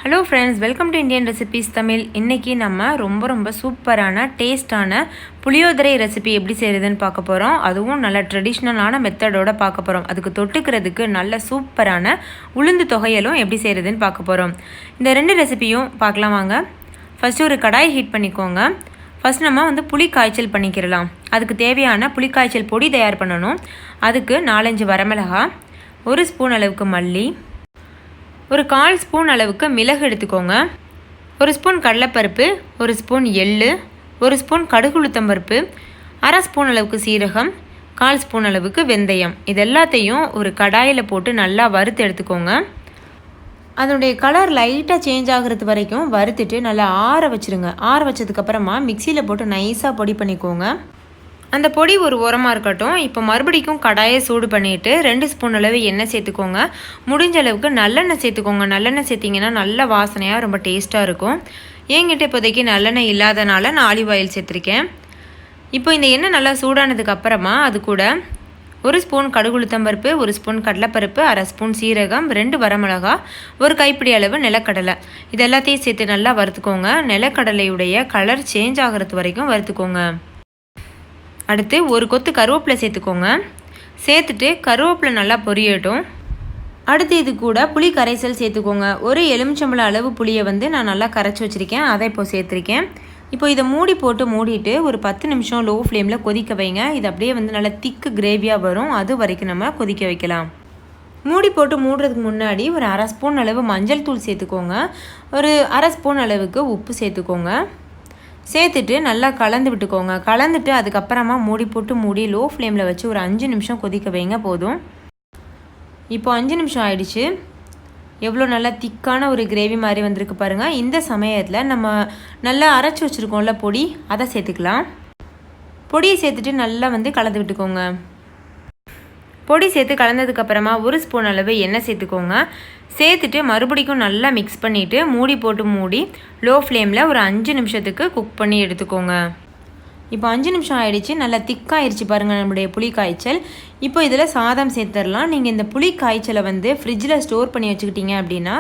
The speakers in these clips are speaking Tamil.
Hello friends, welcome to Indian recipes Tamil. இன்றைக்கி நம்ம ரொம்ப சூப்பரான டேஸ்டான புளியோதரை ரெசிபி எப்படி செய்கிறதுன்னு பார்க்க போகிறோம். அதுவும் நல்ல ட்ரெடிஷ்னலான மெத்தடோடு பார்க்க போகிறோம். அதுக்கு தொட்டுக்கிறதுக்கு நல்ல சூப்பரான உளுந்து தொகையலும் எப்படி செய்கிறதுன்னு பார்க்க போகிறோம். இந்த ரெண்டு ரெசிபியும் பார்க்கலாம் வாங்க. ஃபஸ்ட்டு ஒரு கடாய் ஹீட் பண்ணிக்கோங்க. ஃபஸ்ட் நம்ம புளி காய்ச்சல் பண்ணிக்கிறலாம். அதுக்கு தேவையான புளி காய்ச்சல் பொடி தயார் பண்ணணும். அதுக்கு 4-5 வரமிளகாய், 1 ஸ்பூன் அளவுக்கு மல்லி, ஒரு 1/4 ஸ்பூன் அளவுக்கு மிளகு எடுத்துக்கோங்க, 1 ஸ்பூன் கடலைப்பருப்பு, 1 ஸ்பூன் எள்ளு, 1 ஸ்பூன் கடுகு உளுத்தம்பருப்பு, 1/2 ஸ்பூன் அளவுக்கு சீரகம், 1/4 ஸ்பூன் அளவுக்கு வெந்தயம். இது எல்லாத்தையும் ஒரு கடாயில் போட்டு நல்லா வறுத்து எடுத்துக்கோங்க. அதனுடைய கலர் லைட்டாக சேஞ்ச் ஆகிறது வரைக்கும் வறுத்துட்டு நல்லா ஆற வச்சுருங்க. ஆற வச்சதுக்கப்புறமா மிக்சியில் போட்டு நைஸாக பொடி பண்ணிக்கோங்க. அந்த பொடி ஒரு ஓரமாக இருக்கட்டும். இப்போ மறுபடிக்கும் கடாயை சூடு பண்ணிவிட்டு 2 ஸ்பூன் அளவு எண்ணெய் சேர்த்துக்கோங்க. முடிஞ்ச அளவுக்கு நல்லெண்ணெய் சேர்த்துக்கோங்க. நல்லெண்ணெய் சேர்த்திங்கன்னா நல்ல வாசனையாக ரொம்ப டேஸ்ட்டாக இருக்கும். என்கிட்ட இப்போதைக்கு நல்லெண்ணெய் இல்லாதனால நான் ஆலிவ் ஆயில் சேர்த்துருக்கேன். இப்போ இந்த எண்ணெய் நல்லா சூடானதுக்கு அப்புறமா அது கூட 1 ஸ்பூன் கடுகு உளுத்தம்பருப்பு, 1 ஸ்பூன் கடலைப்பருப்பு, 1/2 ஸ்பூன் சீரகம், 2 வரமிளகா, 1 கைப்பிடி அளவு நிலக்கடலை, இது எல்லாத்தையும் சேர்த்து நல்லா வறுத்துக்கோங்க. நிலக்கடலையுடைய கலர் சேஞ்ச் ஆகிறது வரைக்கும் வறுத்துக்கோங்க. அடுத்து ஒரு கொத்து கருவேப்பிலை சேர்த்துக்கோங்க. சேர்த்துட்டு கருவேப்பிலை நல்லா பொரியட்டும். அடுத்து இது கூட புளி கரைசல் சேர்த்துக்கோங்க. ஒரு எலுமிச்சம்பழம் அளவு புளியை நான் நல்லா கரைச்சி வச்சுருக்கேன். அதை இப்போ சேர்த்துருக்கேன். இப்போ இதை மூடிட்டு ஒரு 10 நிமிஷம் லோ ஃப்ளேமில் கொதிக்க வைங்க. இது அப்படியே நல்லா திக்கு கிரேவியாக வரும். அது வரைக்கும் நம்ம கொதிக்க வைக்கலாம். மூடி போட்டு மூடுறதுக்கு முன்னாடி ஒரு 1/2 ஸ்பூன் அளவு மஞ்சள் தூள் சேர்த்துக்கோங்க. ஒரு 1/2 ஸ்பூன் அளவுக்கு உப்பு சேர்த்துக்கோங்க. சேர்த்துட்டு நல்லா கலந்து விட்டுக்கோங்க. கலந்துட்டு அதுக்கப்புறமா மூடி லோ ஃப்ளேமில் வச்சு ஒரு 5 நிமிஷம் கொதிக்க வைங்க போதும். இப்போ 5 நிமிஷம் ஆயிடுச்சு. எவ்வளோ நல்லா திக்கான ஒரு கிரேவி மாதிரி வந்திருக்கு பாருங்கள். இந்த சமயத்தில் நம்ம நல்லா அரைச்சி வச்சுருக்கோம்ல பொடி, அதை சேர்த்துக்கலாம். பொடியை சேர்த்துட்டு நல்லா கலந்து விட்டுக்கோங்க. பொடி சேர்த்து கலந்ததுக்கப்புறமா 1 ஸ்பூன் அளவு எண்ணெய் சேர்த்துக்கோங்க. சேர்த்துட்டு மறுபடிக்கும் நல்லா மிக்ஸ் பண்ணிவிட்டு மூடி லோ ஃப்ளேமில் ஒரு 5 நிமிஷத்துக்கு குக் பண்ணி எடுத்துக்கோங்க. இப்போ 5 நிமிஷம் ஆகிடுச்சு. நல்லா திக்காகிடுச்சு பாருங்கள் நம்மளுடைய புளி காய்ச்சல். இப்போ இதில் சாதம் சேர்த்துடலாம். நீங்கள் இந்த புளி காய்ச்சலை ஃப்ரிட்ஜில் ஸ்டோர் பண்ணி வச்சுக்கிட்டீங்க அப்படின்னா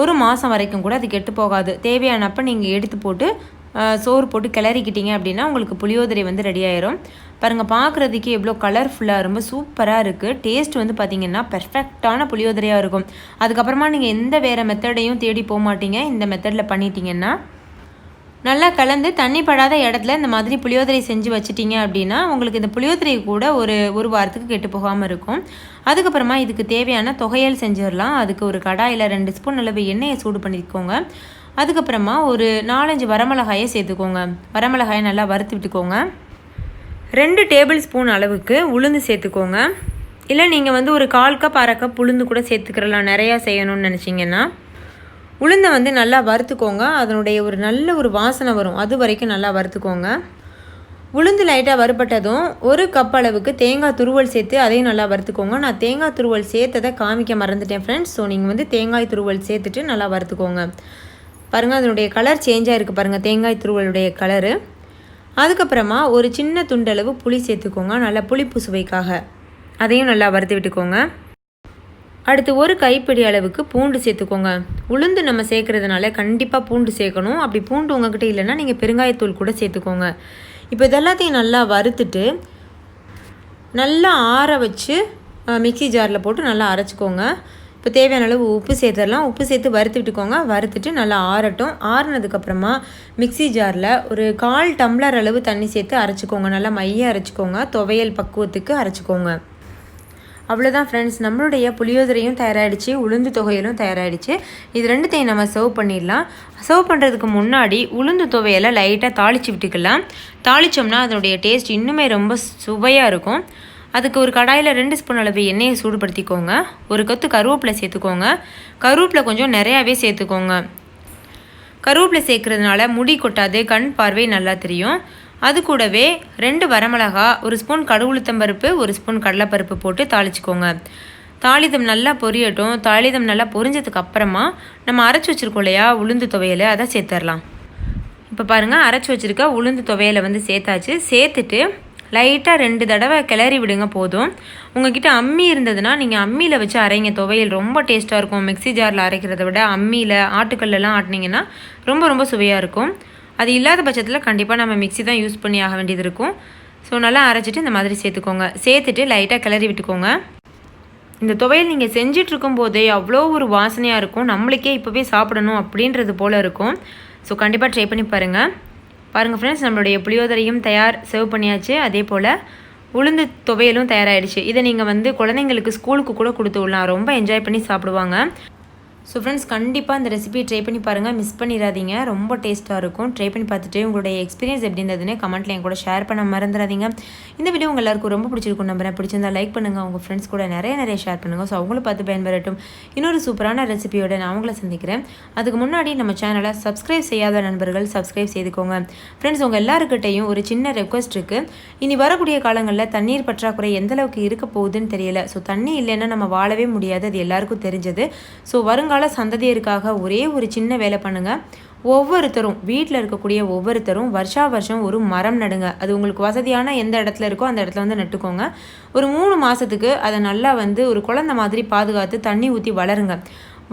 1 மாதம் வரைக்கும் கூட அது கெட்டு போகாது. தேவையானப்போ நீங்கள் எடுத்து போட்டு சோறு போட்டு கிளறிக்கிட்டீங்க அப்படின்னா உங்களுக்கு புளியோதரை ரெடி ஆயிரும். பாருங்கள், பார்க்குறதுக்கே எவ்வளோ கலர்ஃபுல்லாக ரொம்ப சூப்பராக இருக்குது. டேஸ்ட் பார்த்திங்கன்னா பெர்ஃபெக்டான புளியோதரையாக இருக்கும். அதுக்கப்புறமா நீங்கள் எந்த வேறு மெத்தடையும் தேடி போக மாட்டீங்க. இந்த மெத்தடில் பண்ணிட்டீங்கன்னா நல்லா கலந்து தண்ணி படாத இடத்துல இந்த மாதிரி புளியோதரை செஞ்சு வச்சிட்டிங்க அப்படின்னா உங்களுக்கு இந்த புளியோதரை கூட ஒரு வாரத்துக்கு கெட்டு போகாமல் இருக்கும். அதுக்கப்புறமா இதுக்கு தேவையான தொகையல் செஞ்சிடலாம். அதுக்கு ஒரு கடாயில் 2 ஸ்பூன் அளவு எண்ணெயை சூடு பண்ணிக்கோங்க. அதுக்கப்புறமா ஒரு 4-5 வரமிளகாயை சேர்த்துக்கோங்க. வரமிளகாயை நல்லா வறுத்து விட்டுக்கோங்க. 2 டேபிள் ஸ்பூன் அளவுக்கு உளுந்து சேர்த்துக்கோங்க. இல்லை நீங்கள் ஒரு 1/4 கப் 1/2 கப் உளுந்து கூட சேர்த்துக்கிறலாம். நிறையா செய்யணும்னு நினச்சிங்கன்னா உளுந்தை நல்லா வறுத்துக்கோங்க. அதனுடைய நல்ல ஒரு வாசனை வரும். அது வரைக்கும் நல்லா வறுத்துக்கோங்க. உளுந்து லைட்டாக வறுபட்டதும் 1 கப் அளவுக்கு தேங்காய் துருவல் சேர்த்து அதையும் நல்லா வறுத்துக்கோங்க. நான் தேங்காய் துருவல் சேர்த்ததை காமிக்க மறந்துட்டேன் ஃப்ரெண்ட்ஸ். ஸோ நீங்கள் தேங்காய் துருவல் சேர்த்துட்டு நல்லா வறுத்துக்கோங்க. பாருங்கள், அதனுடைய கலர் சேஞ்சாக இருக்குது பாருங்கள், தேங்காய் துருவலுடைய கலரு. அதுக்கப்புறமா ஒரு சின்ன துண்டளவு புளி சேர்த்துக்கோங்க, நல்லா புளிப்பு சுவைக்காக. அதையும் நல்லா வறுத்து விட்டுக்கோங்க. அடுத்து 1 கைப்பிடி அளவுக்கு பூண்டு சேர்த்துக்கோங்க. உளுந்து நம்ம சேர்க்குறதுனால கண்டிப்பாக பூண்டு சேர்க்கணும். அப்படி பூண்டு உங்கள்கிட்ட இல்லைன்னா நீங்கள் பெருங்காயத்தூள் கூட சேர்த்துக்கோங்க. இப்போ இதெல்லாத்தையும் நல்லா வறுத்துட்டு நல்லா ஆற வச்சு மிக்ஸி ஜாரில் போட்டு நல்லா அரைச்சிக்கோங்க. இப்போ தேவையான அளவு உப்பு சேர்த்துடலாம். உப்பு சேர்த்து வறுத்து விட்டுக்கோங்க. வறுத்துட்டு நல்லா ஆறட்டும். ஆறினதுக்கப்புறமா மிக்ஸி ஜாரில் ஒரு 1/4 டம்ளர் அளவு தண்ணி சேர்த்து அரைச்சிக்கோங்க. நல்லா மைய அரைச்சிக்கோங்க. துவையல் பக்குவத்துக்கு அரைச்சிக்கோங்க. அவ்வளோதான் ஃப்ரெண்ட்ஸ், நம்மளுடைய புளியோதரையும் தயாராகிடுச்சு, உளுந்து தொகையிலும் தயாராகிடுச்சு. இது ரெண்டுத்தையும் நம்ம சர்வ் பண்ணிடலாம். சர்வ் பண்ணுறதுக்கு முன்னாடி உளுந்து துவையலை லைட்டாக தாளித்து விட்டுக்கலாம். தாளித்தோம்னா அதனுடைய டேஸ்ட் இன்னுமே ரொம்ப சுவையாக இருக்கும். அதுக்கு ஒரு கடாயில் 2 ஸ்பூன் அளவு எண்ணெயை சூடுபடுத்திக்கோங்க. ஒரு கொத்து கருவேப்பிலை சேர்த்துக்கோங்க. கருவேப்பிலை கொஞ்சம் நிறையாவே சேர்த்துக்கோங்க. கருவேப்பிலை சேர்க்குறதுனால முடி கொட்டாது, கண் பார்வை நல்லா தெரியும். அது கூடவே 2 வரமிளகா, 1 ஸ்பூன் கடுகு உளுத்தம்பருப்பு, 1 ஸ்பூன் கடலைப்பருப்பு போட்டு தாளிச்சிக்கோங்க. தாளிதம் நல்லா பொரியட்டும். தாளிதம் நல்லா பொரிஞ்சதுக்கு அப்புறமா நம்ம அரைச்சி வச்சுருக்கோம் இல்லையா உளுந்து துவையலை, அதை சேர்த்துடலாம். இப்போ பாருங்கள், அரைச்சி வச்சுருக்க உளுந்து துவையலை சேர்த்தாச்சு. சேர்த்துட்டு லைட்டாக 2 தடவை கிளறி விடுங்க போதும். உங்ககிட்ட அம்மி இருந்ததுன்னா நீங்கள் அம்மியில் வச்சு அரைங்க. துவையல் ரொம்ப டேஸ்ட்டாக இருக்கும். மிக்ஸி ஜாரில் அரைக்கிறத விட அம்மியில் ஆட்டுக்கல்லாம் ஆட்டினீங்கன்னா ரொம்ப ரொம்ப சுவையாக இருக்கும். அது இல்லாத பட்சத்தில் கண்டிப்பாக நம்ம மிக்ஸி தான் யூஸ் பண்ணி ஆக வேண்டியது இருக்கும். ஸோ நல்லா அரைச்சிட்டு இந்த மாதிரி சேர்த்துக்கோங்க. சேர்த்துட்டு லைட்டாக கிளறி விட்டுக்கோங்க. இந்த துவையல் நீங்கள் செஞ்சிட்ருக்கும் போதே அவ்வளோ ஒரு வாசனையாக இருக்கும். நம்மளுக்கே இப்போவே சாப்பிடணும் அப்படின்றது போல் இருக்கும். ஸோ கண்டிப்பாக ட்ரை பண்ணி பாருங்கள். பாருங்கள் ஃப்ரெண்ட்ஸ், நம்மளுடைய புளியோதரையும் சர்வ் பண்ணியாச்சு. அதே போல் உளுந்து துவையலும் தயாராகிடுச்சு. இதை நீங்கள் குழந்தைங்களுக்கு ஸ்கூலுக்கு கூட கொடுத்து விடலாம். ரொம்ப என்ஜாய் பண்ணி சாப்பிடுவாங்க. ஸோ ஃப்ரெண்ட்ஸ், கண்டிப்பாக இந்த ரெசிபி ட்ரை பண்ணி பாருங்கள். மிஸ் பண்ணிடாதீங்க. ரொம்ப டேஸ்ட்டாக இருக்கும். ட்ரை பண்ணி பார்த்துட்டு உங்களுடைய எக்ஸ்பீரியன்ஸ் எப்படி இருந்ததுன்னு கமெண்ட்டில் என் கூட ஷேர் பண்ண மறந்துடாதீங்க. இந்த வீடியோ உங்கள் எல்லாருக்கும் ரொம்ப பிடிச்சிருக்கும் நம்புறேன். பிடிச்சிருந்தா லைக் பண்ணுங்கள். உங்கள் ஃப்ரெண்ட்ஸ் கூட நிறைய ஷேர் பண்ணுங்கள். ஸோ அவங்களும் பார்த்து பயன்பெறட்டும். இன்னொரு சூப்பரான ரெசிபியோட நான் உங்களை சந்திக்கிறேன். அதுக்கு முன்னாடி நம்ம சேனலை சப்ஸ்கிரைப் செய்யாத நண்பர்கள் சப்ஸ்கிரைப் செய்துக்கோங்க. ஃப்ரெண்ட்ஸ், உங்கள் எல்லாருக்கிட்டையும் ஒரு சின்ன ரெக்வஸ்ட் இருக்குது. இனி வரக்கூடிய காலங்களில் தண்ணீர் பற்றாக்குறை எந்தளவுக்கு இருக்க போகுதுன்னு தெரியல. ஸோ தண்ணி இல்லைன்னா நம்ம வாழவே முடியாது. அது எல்லாருக்கும் தெரிஞ்சது. ஸோ வருங்கால சந்ததியருக்காக ஒரே ஒரு சின்ன வேலை பண்ணுங்க. ஒவ்வொருத்தரும் வீட்டில் இருக்கக்கூடிய ஒவ்வொருத்தரும் வருஷம் ஒரு மரம் நடுங்க. அது உங்களுக்கு வசதியான எந்த இடத்துல இருக்கோ அந்த இடத்துல நட்டுக்கோங்க. ஒரு 3 மாதத்துக்கு அதை நல்லா ஒரு குழந்தை மாதிரி பாதுகாத்து தண்ணி ஊற்றி வளருங்க.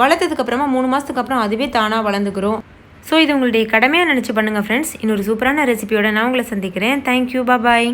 வளர்த்ததுக்கப்புறமா 3 மாதத்துக்கு அப்புறம் அதுவே தானாக வளர்ந்துக்கிறோம். ஸோ இது உங்களுடைய கடமையாக நினச்சி பண்ணுங்கள் ஃப்ரெண்ட்ஸ். இன்னொரு சூப்பரான ரெசிபியோட நான் உங்களை சந்திக்கிறேன். தேங்க்யூ, பாய்.